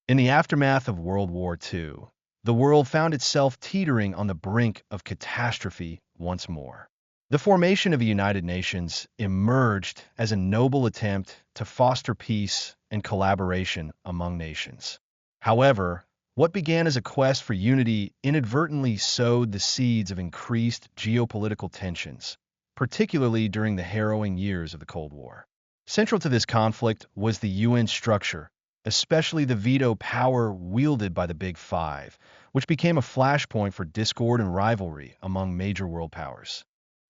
In the aftermath of World War II, the world found itself teetering on the brink of catastrophe once more. The formation of the United Nations emerged as a noble attempt to foster peace and collaboration among nations. However, what began as a quest for unity inadvertently sowed the seeds of increased geopolitical tensions, particularly during the harrowing years of the Cold War. Central to this conflict was the UN structure, especially the veto power wielded by the Big Five, which became a flashpoint for discord and rivalry among major world powers.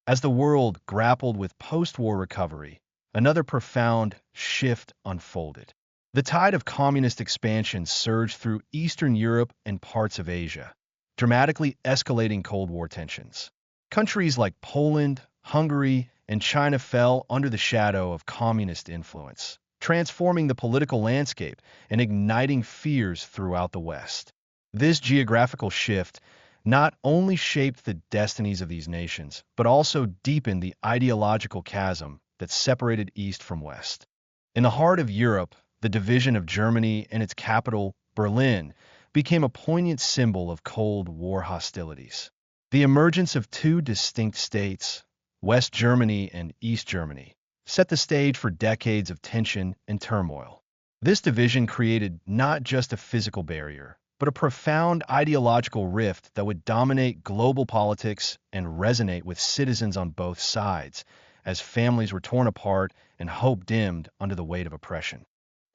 As the world grappled with post-war recovery, another profound shift unfolded. The tide of communist expansion surged through Eastern Europe and parts of Asia, dramatically escalating Cold War tensions. Countries like Poland, Hungary, and China fell under the shadow of communist influence, transforming the political landscape and igniting fears throughout the West. This geographical shift not only shaped the destinies of these nations, but also deepened the ideological chasm that separated East from West. In the heart of Europe, the division of Germany and its capital, Berlin, became a poignant symbol of Cold War hostilities. The emergence of two distinct states, West Germany and East Germany, set the stage for decades of tension and turmoil. This division created not just a physical barrier, but a profound ideological rift that would dominate global politics and resonate with citizens on both sides, as families were torn apart and hope dimmed under the weight of oppression.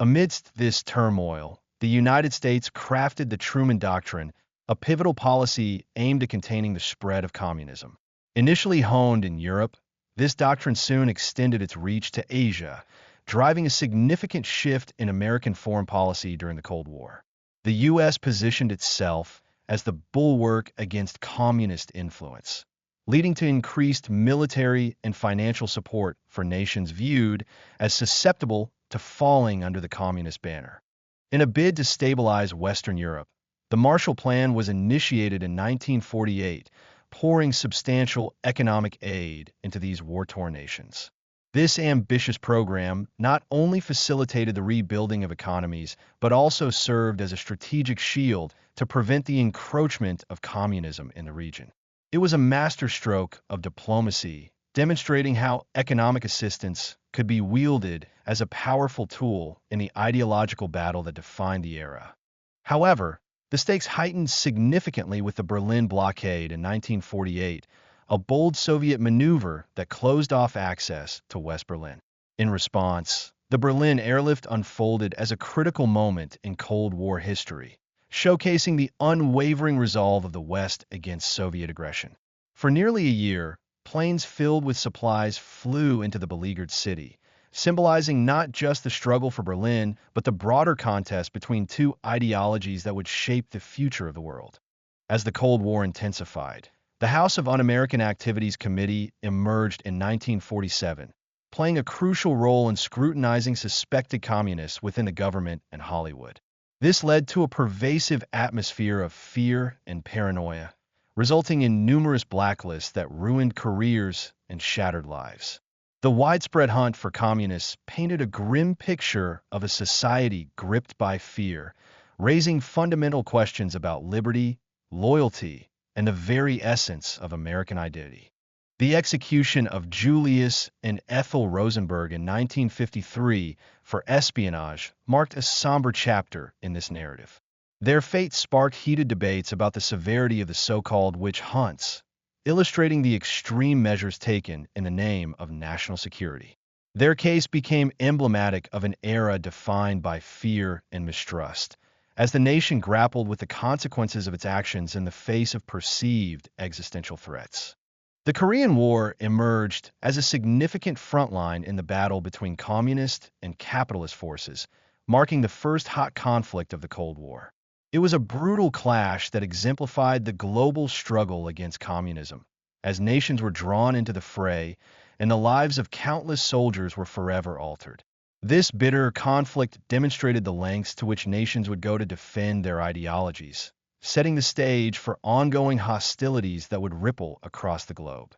Amidst this turmoil, the United States crafted the Truman Doctrine, a pivotal policy aimed at containing the spread of communism. Initially honed in Europe, this doctrine soon extended its reach to Asia, driving a significant shift in American foreign policy during the Cold War. The U.S. positioned itself as the bulwark against communist influence, leading to increased military and financial support for nations viewed as susceptible to falling under the communist banner. In a bid to stabilize Western Europe, the Marshall Plan was initiated in 1948, pouring substantial economic aid into these war-torn nations. This ambitious program not only facilitated the rebuilding of economies, but also served as a strategic shield to prevent the encroachment of communism in the region. It was a masterstroke of diplomacy, demonstrating how economic assistance could be wielded as a powerful tool in the ideological battle that defined the era. However, the stakes heightened significantly with the Berlin Blockade in 1948, a bold Soviet maneuver that closed off access to West Berlin. In response, the Berlin airlift unfolded as a critical moment in Cold War history, showcasing the unwavering resolve of the West against Soviet aggression. For nearly a year, planes filled with supplies flew into the beleaguered city, symbolizing not just the struggle for Berlin, but the broader contest between two ideologies that would shape the future of the world. As the Cold War intensified, the House of Un-American Activities Committee emerged in 1947, playing a crucial role in scrutinizing suspected communists within the government and Hollywood. This led to a pervasive atmosphere of fear and paranoia, resulting in numerous blacklists that ruined careers and shattered lives. The widespread hunt for communists painted a grim picture of a society gripped by fear, raising fundamental questions about liberty, loyalty, and the very essence of American identity. The execution of Julius and Ethel Rosenberg in 1953 for espionage marked a somber chapter in this narrative. Their fate sparked heated debates about the severity of the so-called witch hunts, illustrating the extreme measures taken in the name of national security. Their case became emblematic of an era defined by fear and mistrust, as the nation grappled with the consequences of its actions in the face of perceived existential threats. The Korean War emerged as a significant frontline in the battle between communist and capitalist forces, marking the first hot conflict of the Cold War. It was a brutal clash that exemplified the global struggle against communism, as nations were drawn into the fray and the lives of countless soldiers were forever altered. This bitter conflict demonstrated the lengths to which nations would go to defend their ideologies, setting the stage for ongoing hostilities that would ripple across the globe.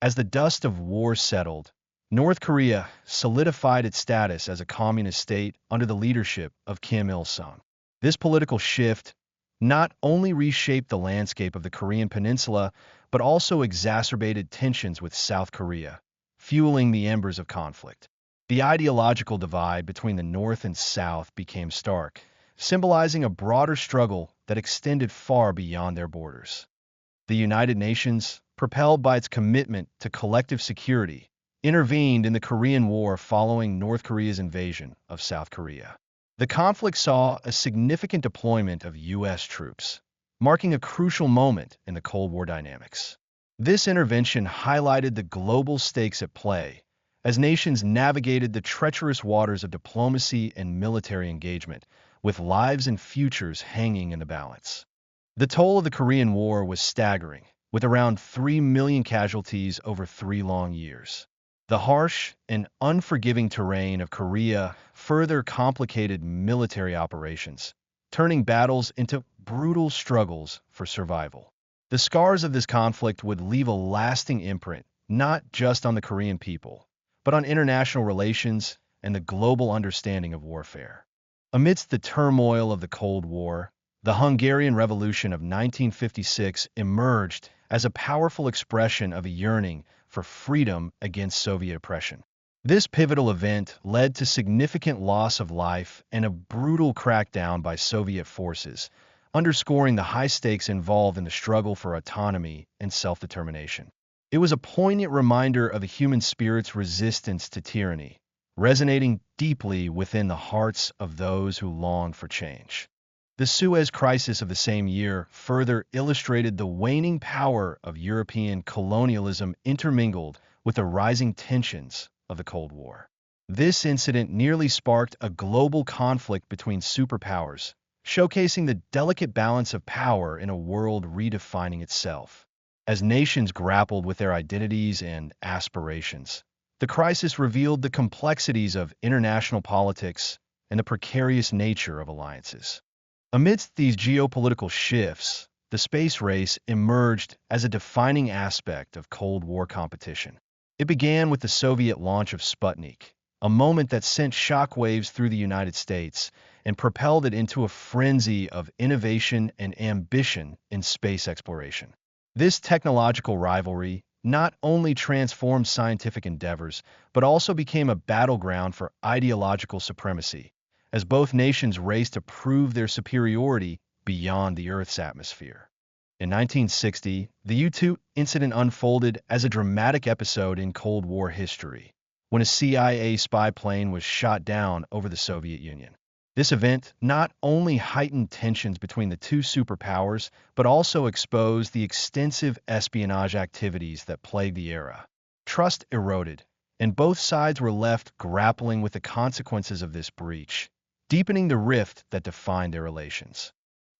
As the dust of war settled, North Korea solidified its status as a communist state under the leadership of Kim Il-sung. This political shift not only reshaped the landscape of the Korean Peninsula, but also exacerbated tensions with South Korea, fueling the embers of conflict. The ideological divide between the North and South became stark, symbolizing a broader struggle that extended far beyond their borders. The United Nations, propelled by its commitment to collective security, intervened in the Korean War following North Korea's invasion of South Korea. The conflict saw a significant deployment of U.S. troops, marking a crucial moment in the Cold War dynamics. This intervention highlighted the global stakes at play as nations navigated the treacherous waters of diplomacy and military engagement, with lives and futures hanging in the balance. The toll of the Korean War was staggering, with around 3 million casualties over 3 long years. The harsh and unforgiving terrain of Korea further complicated military operations, turning battles into brutal struggles for survival. The scars of this conflict would leave a lasting imprint, not just on the Korean people, but on international relations and the global understanding of warfare. Amidst the turmoil of the Cold War, the Hungarian Revolution of 1956 emerged as a powerful expression of a yearning for freedom against Soviet oppression. This pivotal event led to significant loss of life and a brutal crackdown by Soviet forces, underscoring the high stakes involved in the struggle for autonomy and self-determination. It was a poignant reminder of the human spirit's resistance to tyranny, resonating deeply within the hearts of those who longed for change. The Suez Crisis of the same year further illustrated the waning power of European colonialism intermingled with the rising tensions of the Cold War. This incident nearly sparked a global conflict between superpowers, showcasing the delicate balance of power in a world redefining itself. As nations grappled with their identities and aspirations, the crisis revealed the complexities of international politics and the precarious nature of alliances. Amidst these geopolitical shifts, the space race emerged as a defining aspect of Cold War competition. It began with the Soviet launch of Sputnik, a moment that sent shockwaves through the United States and propelled it into a frenzy of innovation and ambition in space exploration. This technological rivalry not only transformed scientific endeavors, but also became a battleground for ideological supremacy, as both nations raced to prove their superiority beyond the Earth's atmosphere. In 1960, the U-2 incident unfolded as a dramatic episode in Cold War history, when a CIA spy plane was shot down over the Soviet Union. This event not only heightened tensions between the two superpowers, but also exposed the extensive espionage activities that plagued the era. Trust eroded, and both sides were left grappling with the consequences of this breach, deepening the rift that defined their relations.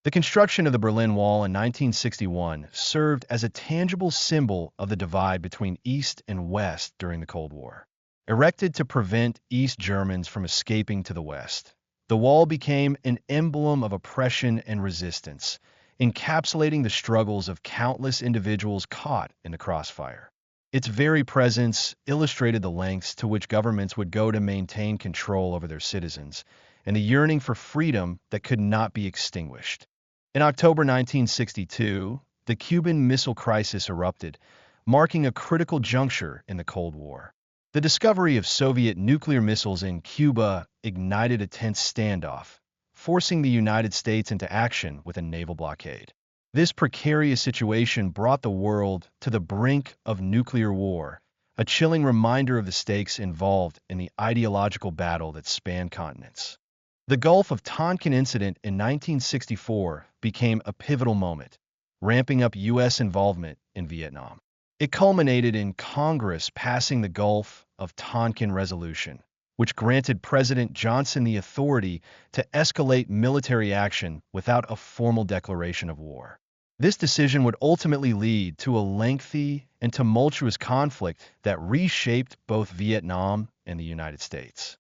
The construction of the Berlin Wall in 1961 served as a tangible symbol of the divide between East and West during the Cold War. Erected to prevent East Germans from escaping to the West, the wall became an emblem of oppression and resistance, encapsulating the struggles of countless individuals caught in the crossfire. Its very presence illustrated the lengths to which governments would go to maintain control over their citizens, and the yearning for freedom that could not be extinguished. In October 1962, the Cuban Missile Crisis erupted, marking a critical juncture in the Cold War. The discovery of Soviet nuclear missiles in Cuba ignited a tense standoff, forcing the United States into action with a naval blockade. This precarious situation brought the world to the brink of nuclear war, a chilling reminder of the stakes involved in the ideological battle that spanned continents. The Gulf of Tonkin incident in 1964 became a pivotal moment, ramping up U.S. involvement in Vietnam. It culminated in Congress passing the Gulf of Tonkin Resolution, which granted President Johnson the authority to escalate military action without a formal declaration of war. This decision would ultimately lead to a lengthy and tumultuous conflict that reshaped both Vietnam and the United States.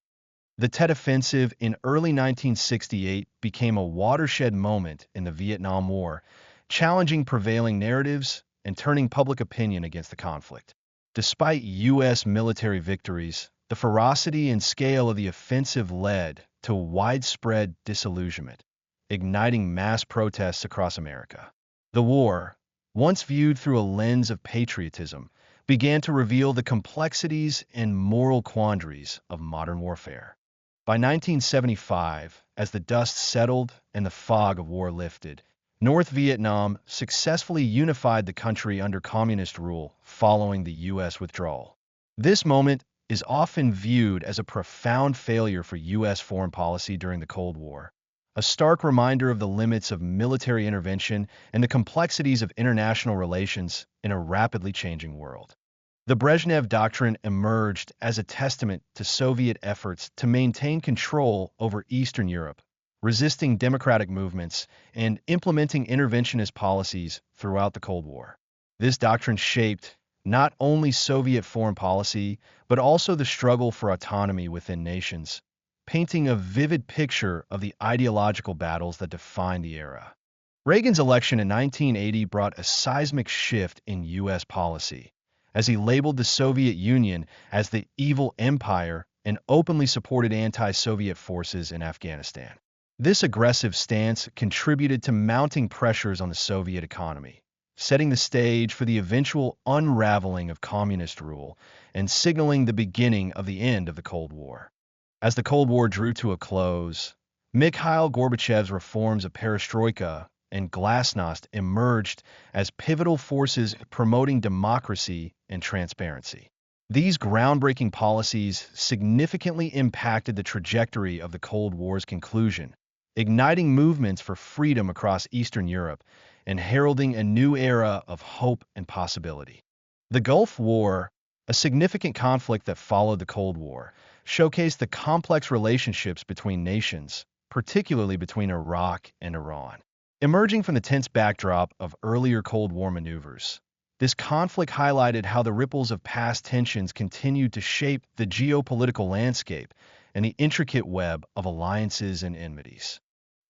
The Tet Offensive in early 1968 became a watershed moment in the Vietnam War, challenging prevailing narratives and turning public opinion against the conflict. Despite U.S. military victories, the ferocity and scale of the offensive led to widespread disillusionment. igniting mass protests across America. The war, once viewed through a lens of patriotism, began to reveal the complexities and moral quandaries of modern warfare. By 1975, as the dust settled and the fog of war lifted, North Vietnam successfully unified the country under communist rule following the U.S. withdrawal. This moment is often viewed as a profound failure for U.S. foreign policy during the Cold War, a stark reminder of the limits of military intervention and the complexities of international relations in a rapidly changing world. The Brezhnev Doctrine emerged as a testament to Soviet efforts to maintain control over Eastern Europe, resisting democratic movements and implementing interventionist policies throughout the Cold War. This doctrine shaped not only Soviet foreign policy, but also the struggle for autonomy within nations, painting a vivid picture of the ideological battles that defined the era. Reagan's election in 1980 brought a seismic shift in U.S. policy, as he labeled the Soviet Union as the evil empire and openly supported anti-Soviet forces in Afghanistan. This aggressive stance contributed to mounting pressures on the Soviet economy, setting the stage for the eventual unraveling of communist rule and signaling the beginning of the end of the Cold War. As the Cold War drew to a close, Mikhail Gorbachev's reforms of perestroika and glasnost emerged as pivotal forces promoting democracy and transparency. These groundbreaking policies significantly impacted the trajectory of the Cold War's conclusion, igniting movements for freedom across Eastern Europe and heralding a new era of hope and possibility. The Gulf War, a significant conflict that followed the Cold War, showcased the complex relationships between nations, particularly between Iraq and Iran. Emerging from the tense backdrop of earlier Cold War maneuvers, this conflict highlighted how the ripples of past tensions continued to shape the geopolitical landscape and the intricate web of alliances and enmities.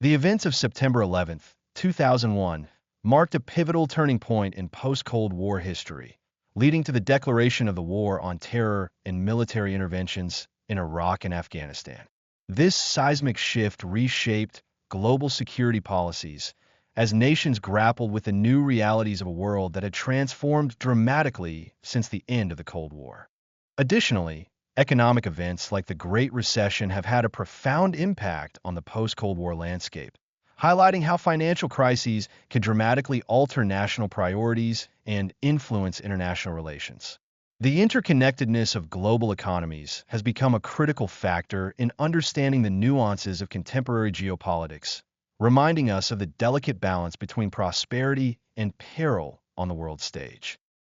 The events of September 11, 2001, marked a pivotal turning point in post-Cold War history, leading to the declaration of the War on Terror and military interventions in Iraq and Afghanistan. This seismic shift reshaped global security policies as nations grappled with the new realities of a world that had transformed dramatically since the end of the Cold War. Additionally, economic events like the Great Recession have had a profound impact on the post-Cold War landscape, highlighting how financial crises can dramatically alter national priorities and influence international relations. The interconnectedness of global economies has become a critical factor in understanding the nuances of contemporary geopolitics, reminding us of the delicate balance between prosperity and peril on the world stage.